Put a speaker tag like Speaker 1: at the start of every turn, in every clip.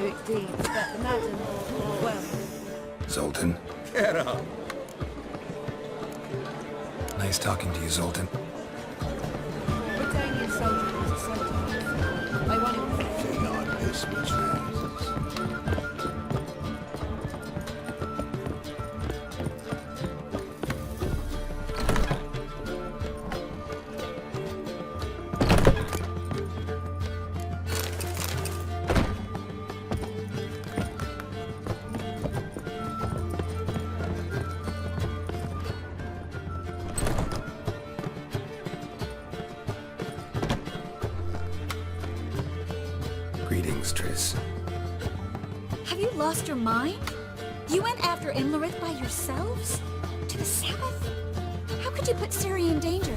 Speaker 1: heroic deeds, but the madam, well...
Speaker 2: Zoltan.
Speaker 3: Get up.
Speaker 2: Nice talking to you, Zoltan.
Speaker 1: Britannian soldier was a soldier. I want him...
Speaker 2: Do not miss my chances. Greetings, Triss.
Speaker 4: Have you lost your mind? You went after Imlerith by yourselves? To the south? How could you put Ciri in danger?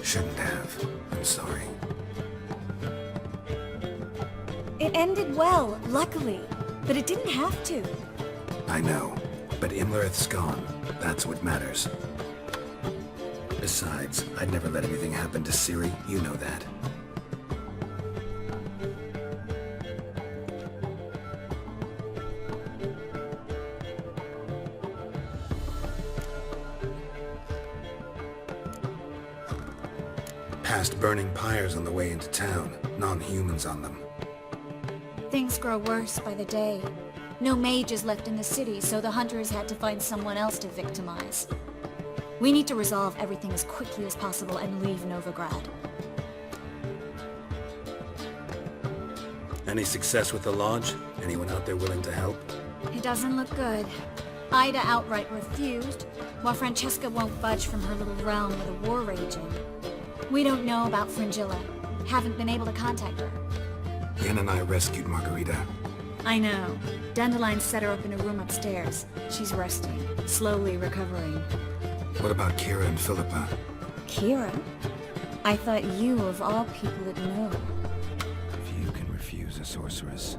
Speaker 2: Shouldn't have. I'm sorry.
Speaker 4: It ended well, luckily. But it didn't have to.
Speaker 2: I know, but Imlerith's gone. That's what matters. Besides, I'd never let anything happen to Ciri. You know that. Past burning pyres on the way into town. Non-humans on them.
Speaker 4: Things grow worse by the day. No mages left in the city, so the hunters had to find someone else to victimize. We need to resolve everything as quickly as possible and leave Novigrad.
Speaker 2: Any success with the lodge? Anyone out there willing to help?
Speaker 4: It doesn't look good. Ida outright refused, while Francesca won't budge from her little realm with a war raging. We don't know about Fringilla. Haven't been able to contact her.
Speaker 2: Yen and I rescued Margarita.
Speaker 4: I know. Dandelion set her up in a room upstairs. She's resting, slowly recovering.
Speaker 2: What about Kira and Philippa?
Speaker 4: Kira? I thought you, of all people, would know.
Speaker 2: Few can refuse a sorceress.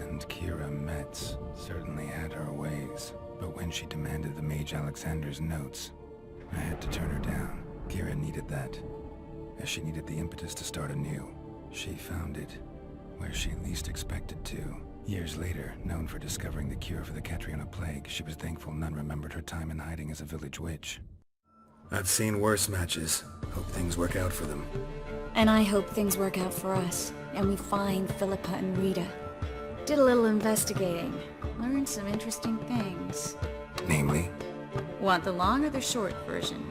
Speaker 2: And Kira Metz certainly had her ways. But when she demanded the Mage Alexander's notes, I had to turn her down. Kira needed that, as she needed the impetus to start anew. She found it where she least expected to. Years later, known for discovering the cure for the Catriona plague, she was thankful none remembered her time in hiding as a village witch. I've seen worse matches. Hope things work out for them.
Speaker 4: And I hope things work out for us, and we find Philippa and Rita. Did a little investigating. Learned some interesting things.
Speaker 2: Namely?
Speaker 4: Want the long or the short version?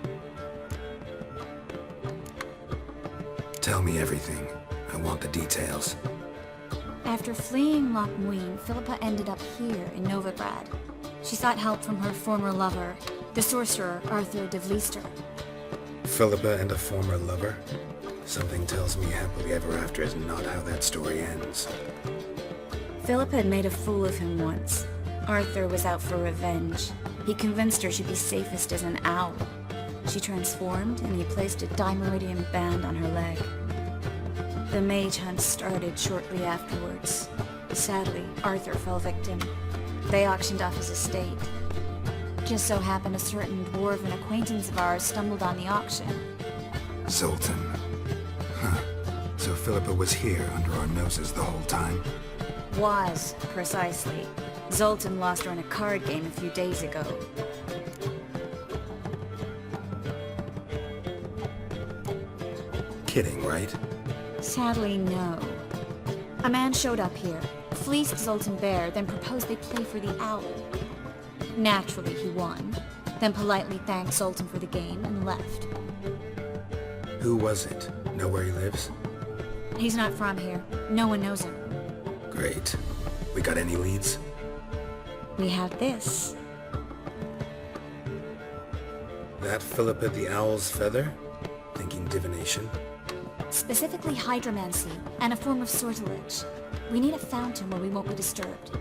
Speaker 2: Tell me everything. I want the details.
Speaker 4: After fleeing Loch Muin, Philippa ended up here in Novigrad. She sought help from her former lover, the sorcerer Arthur de Vlister.
Speaker 2: Philippa and a former lover? Something tells me happily ever after is not how that story ends.
Speaker 4: Philippa had made a fool of him once. Arthur was out for revenge. He convinced her she'd be safest as an owl. She transformed, and he placed a dimeridium band on her leg. The mage hunt started shortly afterwards. Sadly, Arthur fell victim. They auctioned off his estate. Just so happened a certain dwarven acquaintance of ours stumbled on the auction.
Speaker 2: Zoltan. Huh. So Philippa was here under our noses the whole time?
Speaker 4: Was, precisely. Zoltan lost her in a card game a few days ago.
Speaker 2: Kidding, right?
Speaker 4: Sadly, no. A man showed up here, fleeced Zoltan bare, then proposed they play for the owl. Naturally, he won, then politely thanked Zoltan for the game and left.
Speaker 2: Who was it? Know where he lives?
Speaker 4: He's not from here. No one knows him.
Speaker 2: Great. We got any leads?
Speaker 4: We have this.
Speaker 2: That Philippa the Owl's feather? Thinking divination?
Speaker 4: Specifically hydromancy, and a form of sortilege. We need a fountain where we won't be disturbed.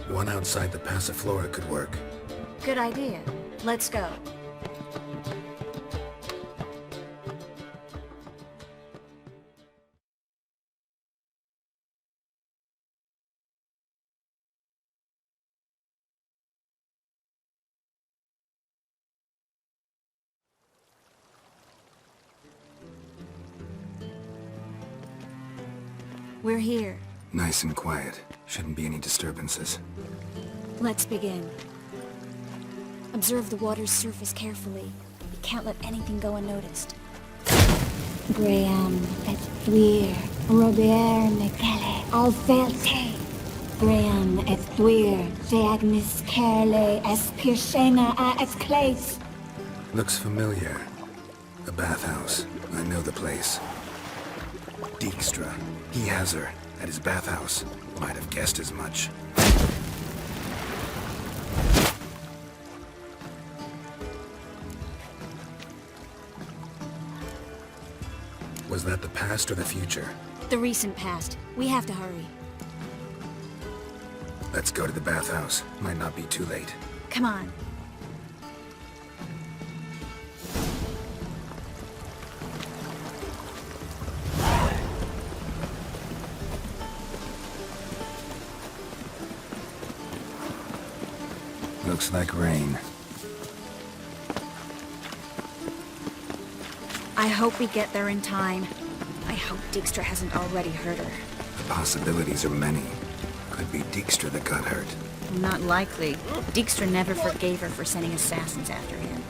Speaker 2: One outside the Passiflora could work.
Speaker 4: Good idea. Let's go. We're here.
Speaker 2: Nice and quiet. Shouldn't be any disturbances.
Speaker 4: Let's begin. Observe the water's surface carefully. You can't let anything go unnoticed. Graham et thuir, Robert Mekele, Alfelte. Graham et thuir, Deagnis Kerle, Espirshena a Esclate.
Speaker 2: Looks familiar. A bathhouse. I know the place. Dijkstra. He has her at his bathhouse. Might have guessed as much. Was that the past or the future?
Speaker 4: The recent past. We have to hurry.
Speaker 2: Let's go to the bathhouse. Might not be too late.
Speaker 4: Come on.
Speaker 2: Looks like rain.
Speaker 4: I hope we get there in time. I hope Dijkstra hasn't already hurt her.
Speaker 2: The possibilities are many. Could be Dijkstra that got hurt.
Speaker 4: Not likely. Dijkstra never forgave her for sending assassins after him.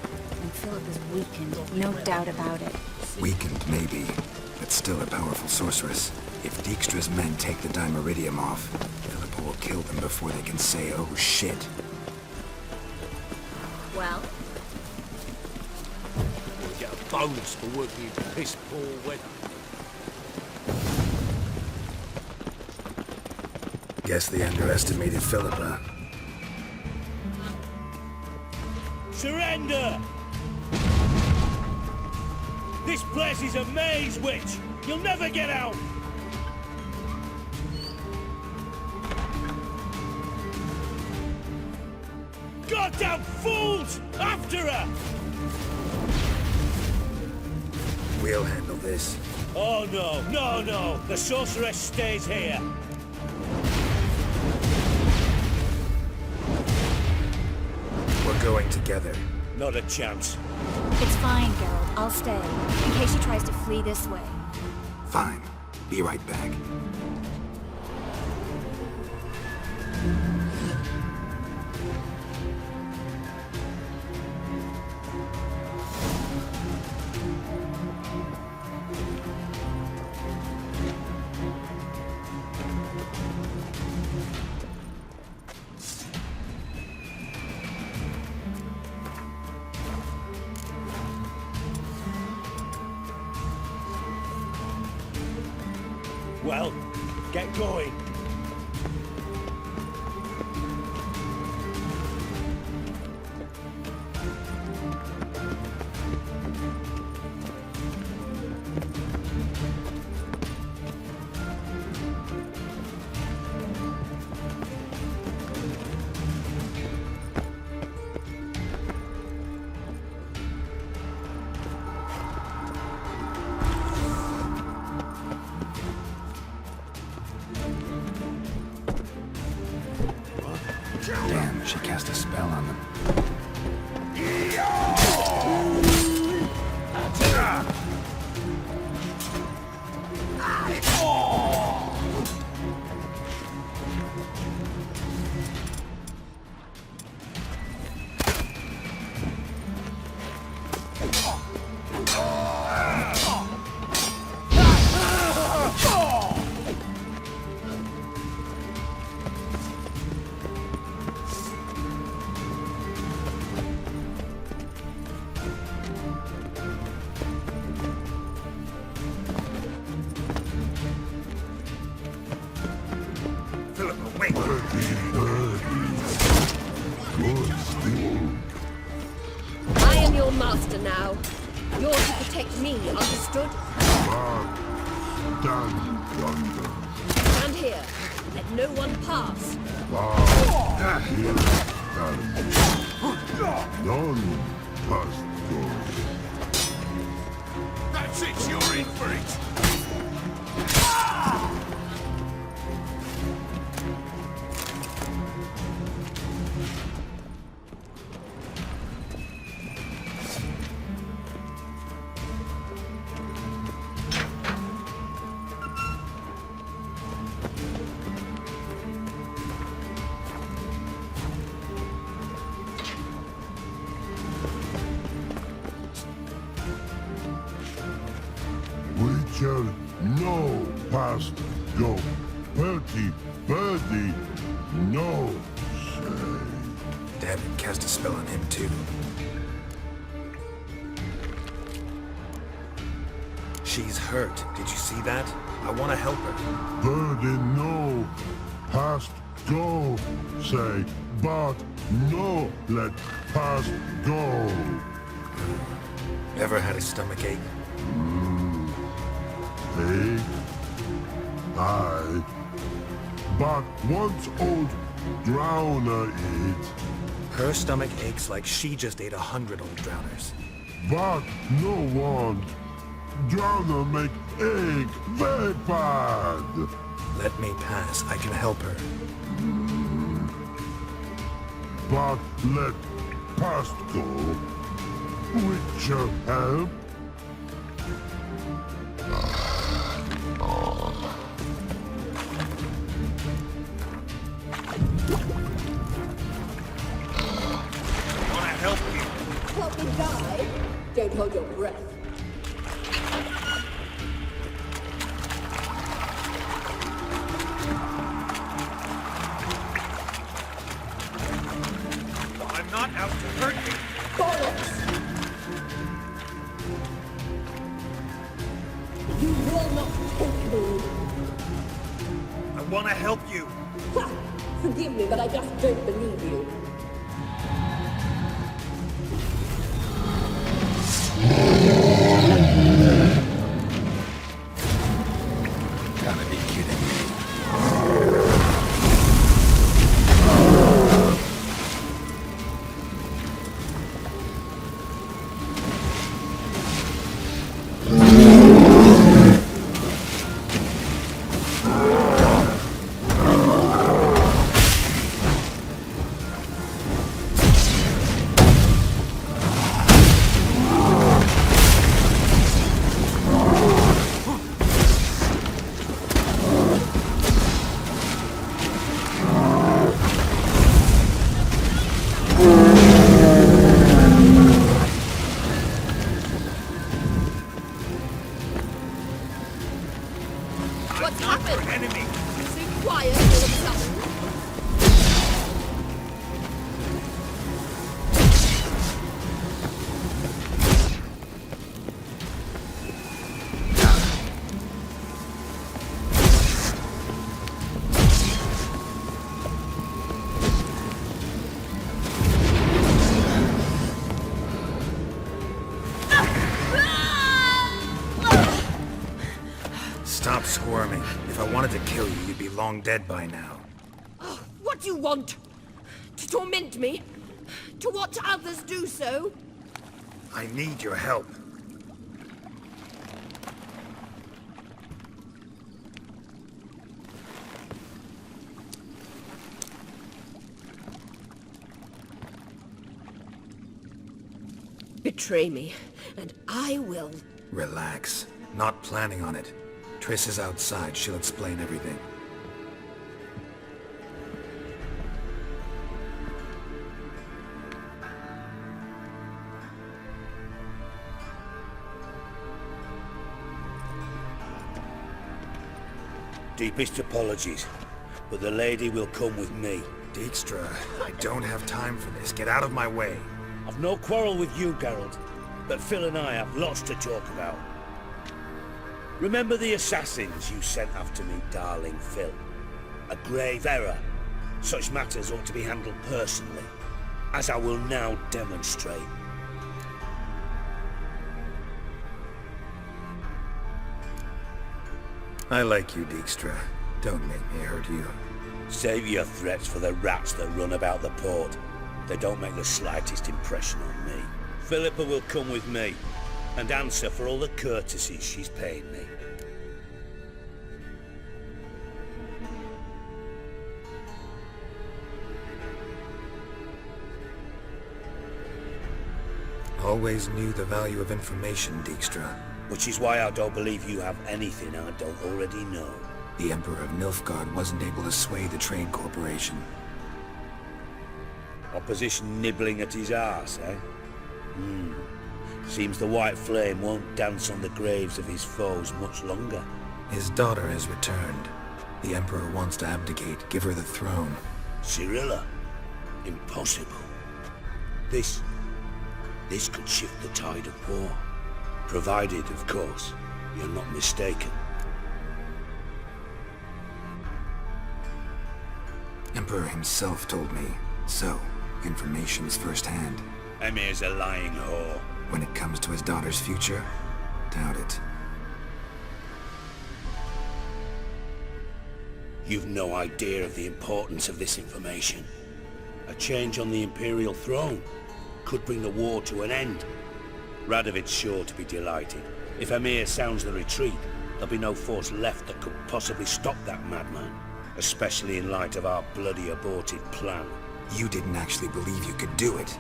Speaker 4: And Philip is weakened, no doubt about it.
Speaker 2: Weakened, maybe, but still a powerful sorceress. If Dijkstra's men take the Dimeridium off, Philippa will kill them before they can say, oh shit.
Speaker 4: Well?
Speaker 3: We get a bonus for working in piss poor weather.
Speaker 2: Guess they underestimated Philippa.
Speaker 3: Surrender! This place is a maze, witch! You'll never get out! Goddamn fools! After her!
Speaker 2: We'll handle this.
Speaker 3: Oh no, no, no! The sorceress stays here!
Speaker 2: We're going together.
Speaker 3: Not a chance.
Speaker 4: It's fine, Geralt. I'll stay. In case she tries to flee this way.
Speaker 2: Fine. Be right back.
Speaker 3: Well, get going.
Speaker 2: Damn, she cast a spell on them.
Speaker 1: I am your master now. You're to protect me, understood? Stand here. Let no one pass.
Speaker 3: That's it, you're in for it!
Speaker 5: past go. Birdie, birdie, no say.
Speaker 2: Damn it, cast a spell on him too. She's hurt. Did you see that? I want to help her.
Speaker 5: Birdie, no. Past go, say. But no, let past go.
Speaker 2: Ever had a stomachache?
Speaker 5: Hey? Aye. But once old drowner eat.
Speaker 2: Her stomach aches like she just ate 100 old drowners.
Speaker 5: But no want. Drowner make egg very bad.
Speaker 2: Let me pass. I can help her.
Speaker 5: But let past go. Which help?
Speaker 3: Wanna help you?
Speaker 1: Help me die? Don't hold your breath.
Speaker 3: I'm not out to hurt you.
Speaker 1: Bollocks! You will not take me.
Speaker 3: I wanna help you.
Speaker 1: Ha! Forgive me, but I just don't believe you.
Speaker 2: Gotta be kidding me.
Speaker 1: What's happened?
Speaker 3: Enemy.
Speaker 1: So quiet all of a sudden.
Speaker 2: Stop squirming. If I wanted to kill you, you'd be long dead by now.
Speaker 1: Oh, what do you want? To torment me? To watch others do so?
Speaker 2: I need your help.
Speaker 1: Betray me, and I will.
Speaker 2: Relax. Not planning on it. Triss is outside. She'll explain everything.
Speaker 3: Deepest apologies, but the lady will come with me.
Speaker 2: Dijkstra, I don't have time for this. Get out of my way.
Speaker 3: I've no quarrel with you, Geralt, but Phil and I have lots to talk about. Remember the assassins you sent after me, darling Phil? A grave error. Such matters ought to be handled personally, as I will now demonstrate.
Speaker 2: I like you, Dijkstra. Don't make me hurt you.
Speaker 3: Save your threats for the rats that run about the port. They don't make the slightest impression on me. Philippa will come with me, and answer for all the courtesies she's paying me.
Speaker 2: Always knew the value of information, Dijkstra.
Speaker 3: Which is why I don't believe you have anything I don't already know.
Speaker 2: The Emperor of Nilfgaard wasn't able to sway the Trade Corporation.
Speaker 3: Opposition nibbling at his arse, eh? Seems the White Flame won't dance on the graves of his foes much longer.
Speaker 2: His daughter has returned. The Emperor wants to abdicate, give her the throne.
Speaker 3: Cyrilla? Impossible. This could shift the tide of war. Provided, of course, you're not mistaken.
Speaker 2: Emperor himself told me. So, information's firsthand.
Speaker 3: Emir's a lying whore.
Speaker 2: When it comes to his daughter's future, doubt it.
Speaker 3: You've no idea of the importance of this information. A change on the Imperial throne could bring the war to an end. Radovid's sure to be delighted. If Emir sounds the retreat, there'll be no force left that could possibly stop that madman. Especially in light of our bloody aborted plan.
Speaker 2: You didn't actually believe you could do it.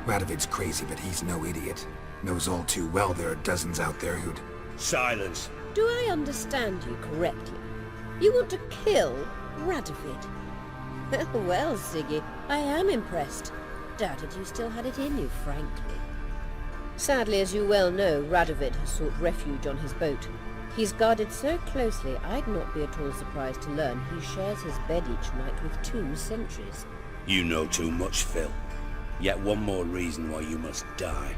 Speaker 2: Radovid's crazy, but he's no idiot. Knows all too well there are dozens out there who'd...
Speaker 3: Silence.
Speaker 6: Do I understand you correctly? You want to kill Radovid? Well, Siggy, I am impressed. Doubted you still had it in you, frankly. Sadly, as you well know, Radovid has sought refuge on his boat. He's guarded so closely, I'd not be at all surprised to learn he shares his bed each night with 2 sentries.
Speaker 3: You know too much, Phil. Yet one more reason why you must die.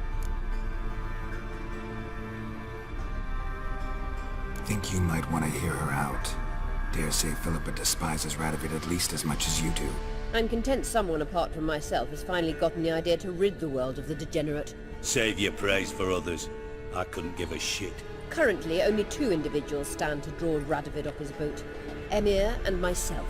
Speaker 2: Think you might want to hear her out. Dare say Philippa despises Radovid at least as much as you do.
Speaker 6: I'm content someone apart from myself has finally gotten the idea to rid the world of the degenerate.
Speaker 3: Save your praise for others. I couldn't give a shit.
Speaker 6: Currently, only 2 individuals stand to draw Radovid off his boat. Emir and myself.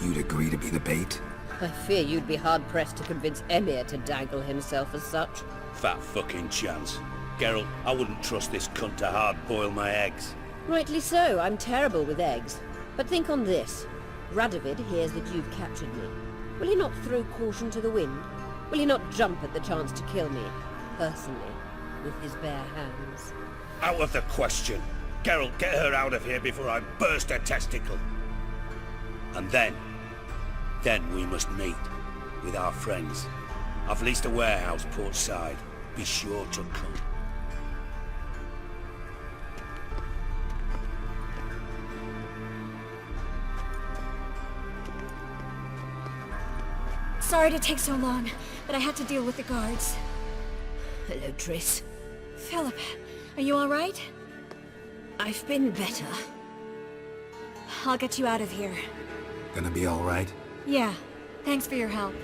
Speaker 2: You'd agree to be the bait?
Speaker 6: I fear you'd be hard-pressed to convince Emir to dangle himself as such.
Speaker 3: Fat fucking chance. Geralt, I wouldn't trust this cunt to hard-boil my eggs.
Speaker 6: Rightly so, I'm terrible with eggs. But think on this. Radovid hears that you've captured me. Will he not throw caution to the wind? Will he not jump at the chance to kill me, personally, with his bare hands?
Speaker 3: Out of the question. Geralt, get her out of here before I burst her testicle. And then we must meet with our friends. I've leased a warehouse port side. Be sure to come.
Speaker 4: Sorry to take so long, but I had to deal with the guards.
Speaker 1: Hello, Triss.
Speaker 4: Philip, are you all right?
Speaker 1: I've been better.
Speaker 4: I'll get you out of here.
Speaker 2: Gonna be all right?
Speaker 4: Yeah, thanks for your help.